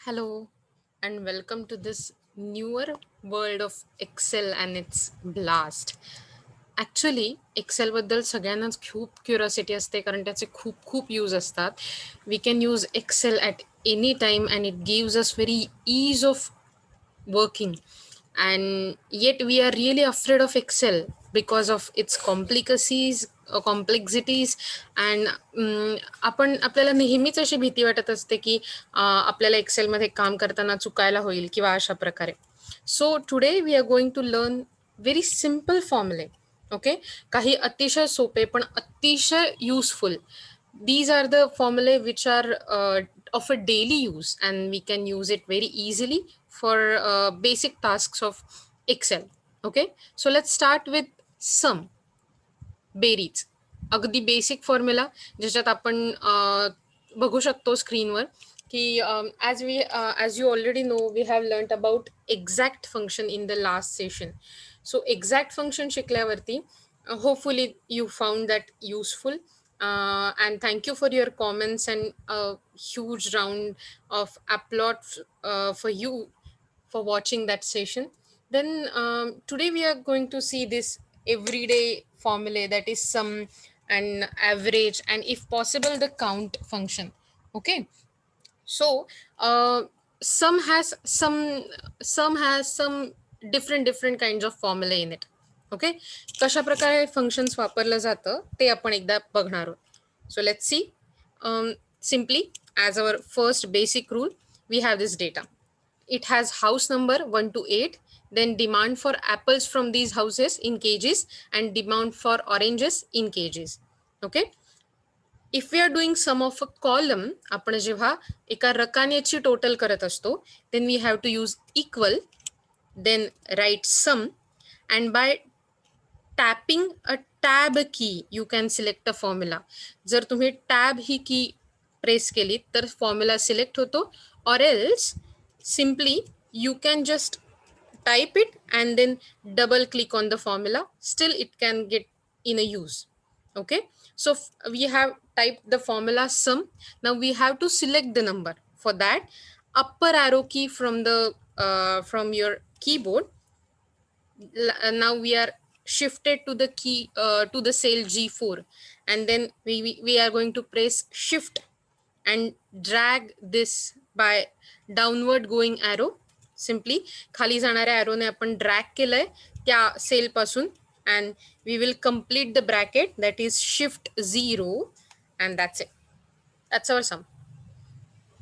Hello and welcome to this newer world of Excel and its blast. Actually एक्सेलबद्दल सगळ्यांनाच खूप curiosity असते कारण त्याचे खूप खूप यूज असतात. We can use excel at any time and it gives us very ease of working, and yet we are really afraid of Excel because of its complexities and आपण आपल्याला नेहमीच अशी भीती वाटत असते की आपल्याला एक्सेलमध्ये काम करताना चुकायला होईल किंवा अशा प्रकारे. So today we are going to learn very simple फॉर्म्युले. ओके, काही अतिशय सोपे पण अतिशय useful. These are the formulae which are of a daily use and we can use it very easily for basic tasks of Excel. Okay, so let's start with sum. बेरीज, अगदी basic formula ज्याच्यात आपण बघू शकतो स्क्रीनवर की as you already know we have learn about exact function in the last session. So exact function शिकल्यावरती hopefully you found that useful, and thank you for your comments and a huge round of applause for you for watching that session. Then today we are going to see this everyday formula, that is sum and average and if possible the count function. Okay, so sum has some different kinds of formula in it. Okay, कशा प्रकारे functions वापरलं जातं ते आपण एकदा बघणार आहोत. So let's see. Simply, as our first basic rule, we have this data. It has house number 1 to 8, then demand for apples from these houses in kgs and demand for oranges in kgs. Okay, if we are doing sum of a column, आपण जेव्हा एका रकान्याची total करत असतो, then we have to use equal, then write sum, and by tapping a tab key you can select a formula. जर तुम्ही tab ही की press केली तर फॉर्म्युला सिलेक्ट होतो, or else simply you can just type it and then double click on the formula, still it can get in a use. Okay, so we have typed the formula sum. Now we have to select the number. For that, upper arrow key from the from your keyboard. Now we are shifted to the key to the cell G4, and then we are going to press shift and drag this by downward going arrow. Simply खाली जाणाऱ्या arrow ने आपण drag केलंय त्या cell पासून, and we will complete the bracket, that is shift 0, and that's it. That's our sum.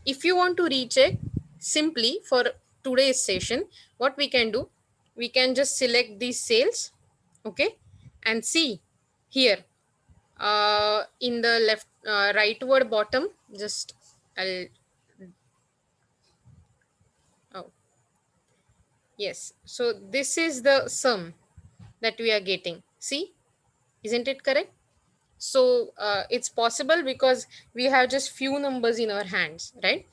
If you want to recheck, simply for today's session, what we can do, we can just select these cells, okay, and see here in the left rightward bottom, just I'll oh yes, so this is the sum that we are getting. See, isn't it correct? So it's possible because we have just few numbers in our hands, right?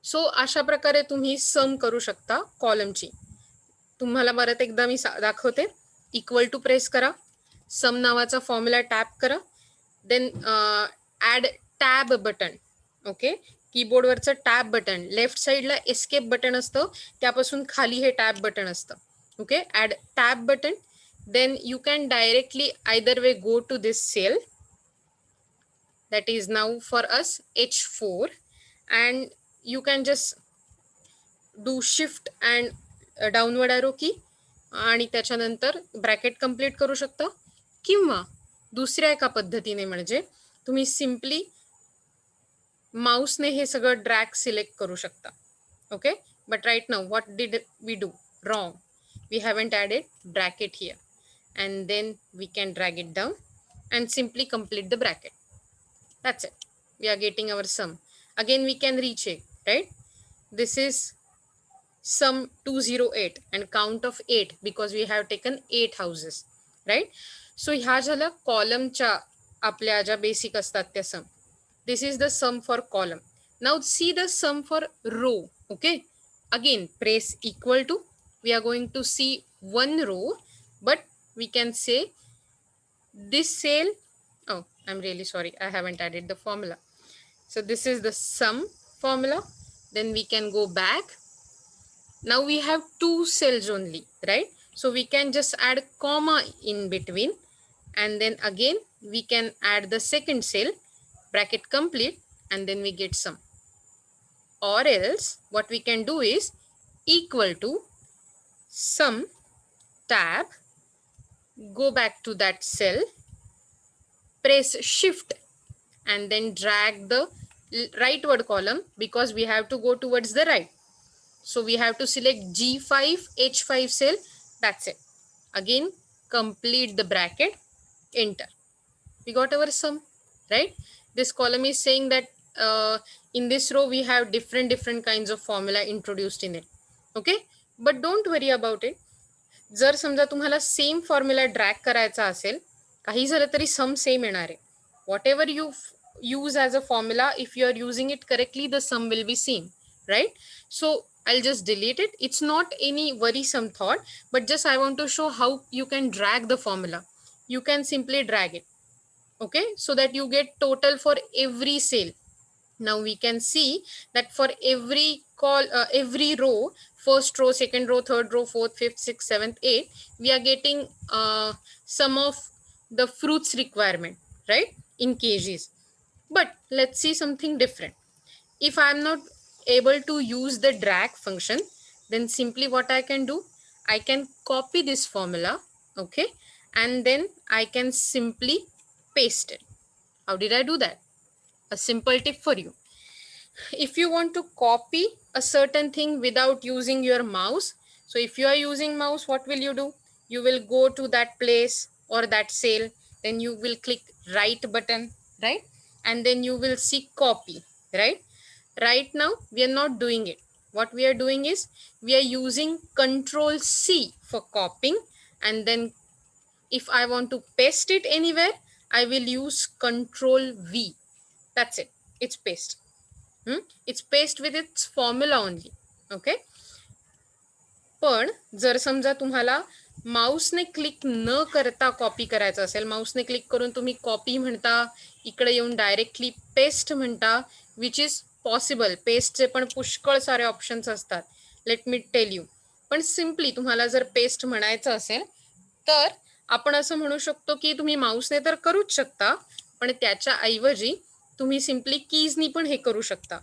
सो अशा प्रकारे तुम्ही सम करू शकता कॉलमची. तुम्हाला परत एकदा मी दाखवते. Equal to press करा, सम नावाचा फॉर्म्युला टॅप करा, then add tab button. Okay, कीबोर्डवरचं टॅब बटन, लेफ्ट साईडला एस्केप बटन असतं, त्यापासून खाली हे टॅब बटन असतं. Okay, add tab button, then you can directly either way go to this cell that is now for us H4, and you can just do shift and downward arrow की आणि त्याच्यानंतर bracket complete करू शकता, किंवा दुसऱ्या एका पद्धतीने म्हणजे तुम्ही सिम्पली माऊसने हे सगळं ड्रॅग सिलेक्ट करू शकता. Okay, but right now what did we do wrong, we haven't added bracket here, and then we can drag it down and simply complete the bracket. That's it. We are getting our sum. Again we can recheck, right? This is sum 208 and count of 8 because we have taken 8 houses, right? So ह्या झाल्या कॉलमच्या आपल्या ज्या basic असतात त्या सम. This is the sum for column. Now see the sum for row. Okay, again press equal to, we are going to see one row, but we can say this cell, oh I'm really sorry, I haven't added the formula. So this is the sum formula, then we can go back. Now we have 2 cells only, right? So we can just add comma in between, and then again we can add the second cell, bracket complete, and then we get sum. Or else what we can do is equal to sum tab, go back to that cell, press shift, and then drag the rightward column because we have to go towards the right. So we have to select G5, H5 cell. That's it. Again, complete the bracket, enter. We got our sum, right? This column is saying that in this row we have different kinds of formula introduced in it. Okay, but don't worry about it. जर समजा तुम्हाला same formula drag करायचा असेल, काही झालं तरी सम same येणार आहे. What ever you use as a formula, if you are using it correctly, the sum will be same, right? So I'll just delete it. It's not any worrisome thought, but just I want to show how you can drag the formula. You can simply drag it, okay, so that you get total for every cell. Now we can see that for every row, first row, second row, third row, fourth, fifth, sixth, seventh, eighth, we are getting some of the fruits requirement, right, in kgs. But let's see something different. If I'm not able to use the drag function, then simply what I can do, I can copy this formula, okay, and then I can simply paste it. How did I do that? A simple tip for you. If you want to copy a certain thing without using your mouse, so if you are using mouse, what will you do? You will go to that place or that cell, then you will click right button, right? And then you will see copy, right? Right now we are not doing it. What we are doing is we are using Control C for copying, and then if I want to paste it anywhere, I will use Control V. That's it. It's paste. It's paste with its formula only. Okay. पण जर समजा तुम्हाला माऊसने click न करता copy करायचं असेल, माऊसने click करून तुम्ही कॉपी म्हणता, इकडे येऊन डायरेक्टली पेस्ट म्हणता, विच इज पॉसिबल. पेस्टचे पण पुष्कळ सारे ऑप्शन्स असतात, लेट मी टेल यू. पण सिम्पली तुम्हाला जर पेस्ट म्हणायचं असेल तर आपण असं म्हणू शकतो की तुम्ही माऊसने तर करूच शकता, पण त्याच्या ऐवजी तुम्ही सिम्पली कीजनी पण हे करू शकता.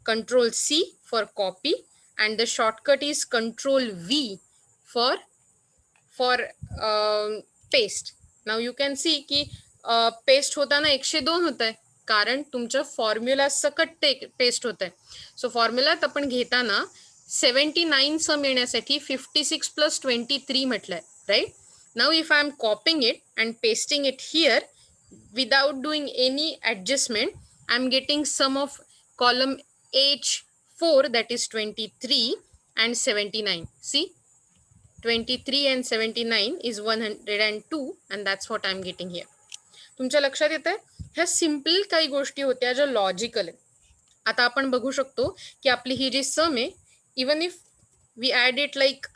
Control C for copy, and the shortcut is Control V for paste. Now you can see की पेस्ट होताना 102 होत आहे, कारण तुमच्या फॉर्म्युला सकट ते पेस्ट होत आहे. सो फॉर्म्युलात आपण घेताना 79 सम येण्यासाठी 56 + 23 म्हटलंय, right? Now if I am copying it and pasting it here without doing any adjustment, I'm getting sum of column H4, that is 23 and 79. See, 23 and 79 is 102, and that's what I'm getting here. तुमच्या लक्षात येत आहे? ह्या simple काही गोष्टी होत्या ज्या logical आहेत. आता आपण बघू शकतो की आपली ही जी सम आहे, even if we add it like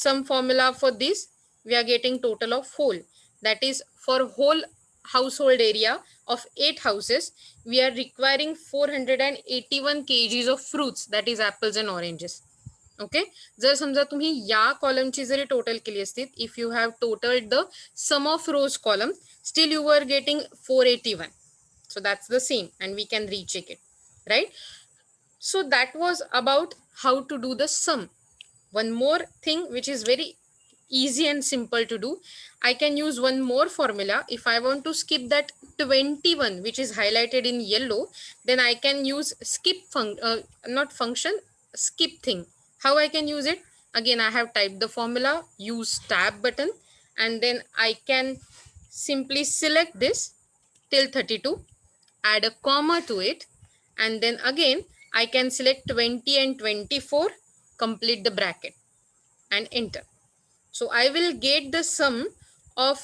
sum formula for this, we are getting total of whole, that is for whole household area of 8 houses, we are requiring 481 kgs of fruits, that is apples and oranges. Okay, जर समजा तुम्ही या कॉलमची जरी total केली असती, if you have totaled the sum of rows column, still you were getting 481. So that's the same, and we can recheck it, right? So that was about how to do the sum. One more thing which is very easy and simple to do, I can use one more formula. If I want to skip that 21 which is highlighted in yellow, then I can use skip not function, skip thing. How I can use it? Again, I have typed the formula, use tab button, and then I can simply select this till 32, add a comma to it, and then again I can select 20 and 24, complete the bracket, and enter. So I will get the sum of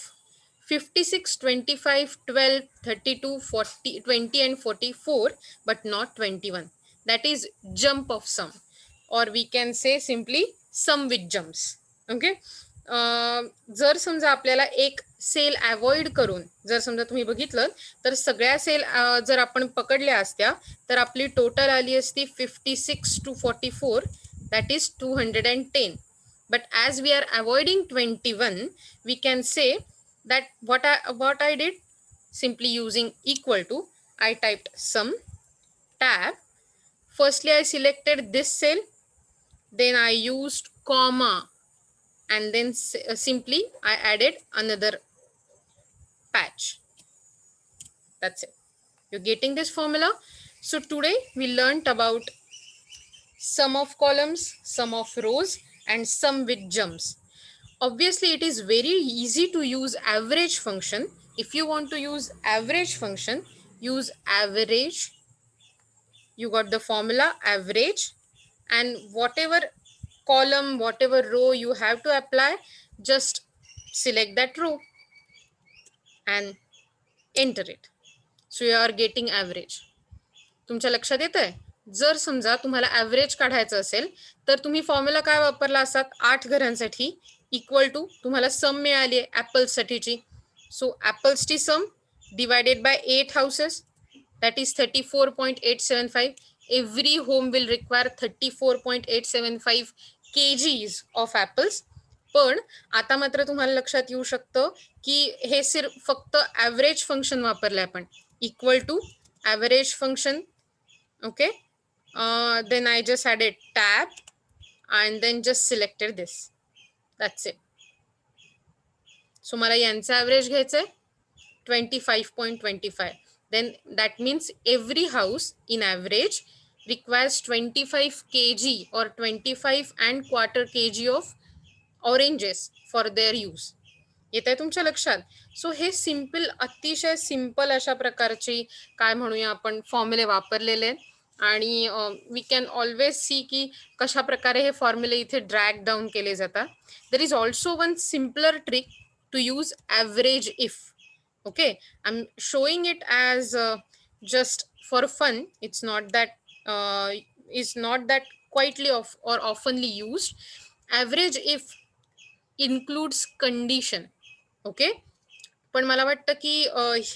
56, 25, 12, 32, 40, 20 and 44, but not 21. That is jump of sum, or we can say simply sum with jumps. Okay. जर समजा आपल्याला एक cell avoid करून जर समजा तुम्ही बघितलं तर सगळ्या सेल जर आपण पकडल्या असत्या तर आपली टोटल आली असती 56 to 44, that is 210. But as we are avoiding 21, we can say that what I did, simply using equal to, I typed sum tab. Firstly, I selected this cell, then I used comma, and then simply I added another patch. That's it. You're getting this formula? So today we learnt about sum of columns, sum of rows, and sum with jumps. Obviously, it is very easy to use average function. If you want to use average function, use average. You got the formula average, and whatever column, whatever row you have to apply, just select that row and enter it. So you are getting average. तुमच्या लक्षात येत आहे? जर समजा तुम्हाला average काढायचं असेल तर तुम्ही फॉर्म्युला काय वापरला असतात? 8 घरांसाठी इक्वल टू तुम्हाला सम मिळाली आहे ॲपल्ससाठीची. सो ॲपल्सची sum divided by 8 houses, that is 34.875. Every home will require 34.875 kgs of apples. पण आता मात्र तुम्हाला लक्षात येऊ शकतं की हे फक्त ॲव्हरेज फंक्शन वापरलंय आपण. Equal to average function. Okay, then I just added tab and then just selected this. That's it. So मला यांचं ॲव्हरेज घ्यायचं आहे 25.25. Then that means every house in average requires 25 kg or 25¼ kg of oranges for their use. येत आहे तुमच्या लक्षात? सो हे simple, अतिशय simple अशा प्रकारची काय म्हणूया आपण फॉर्म्युले वापरलेले आहेत. आणि वी कॅन ऑलवेज सी की कशा प्रकारे हे फॉर्म्युले इथे ड्रॅग डाऊन केले जातात. There is also one simpler trick to use average if. Okay, I am showing it as just for fun. It's not that quietly or oftenly used. Average if includes condition. Okay, पण मला वाटतं की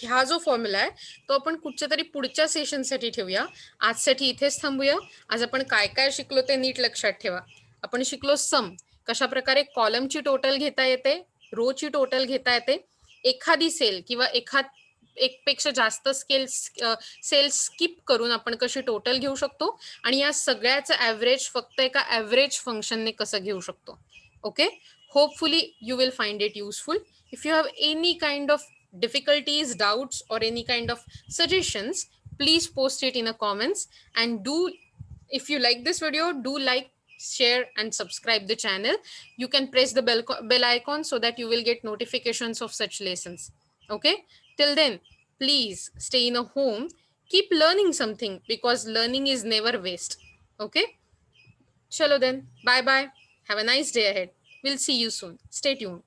हा जो formula आहे तो आपण कुठच्या तरी पुढच्या सेशनसाठी ठेवूया. आजसाठी इथेच थांबूया. आज आपण काय काय शिकलो ते नीट लक्षात ठेवा. आपण शिकलो सम, कशा प्रकारे कॉलमची टोटल घेता येते, रोची टोटल घेता येते, एखादी सेल किंवा एकपेक्षा जास्त सेल स्किप करून आपण कशी टोटल घेऊ शकतो, आणि या सगळ्याचं ॲव्हरेज फक्त एका ॲव्हरेज फंक्शनने कसं घेऊ शकतो. Okay, hopefully you will find it useful. If you have any kind of difficulties, doubts, or any kind of suggestions, please post it in the comments. And if you like this video, do like, share, and subscribe the channel. You can press the bell icon so that you will get notifications of such lessons. Okay, till then, please stay in a home, keep learning something, because learning is never waste. Okay, chalo then, bye bye, have a nice day ahead. We'll see you soon. Stay tuned.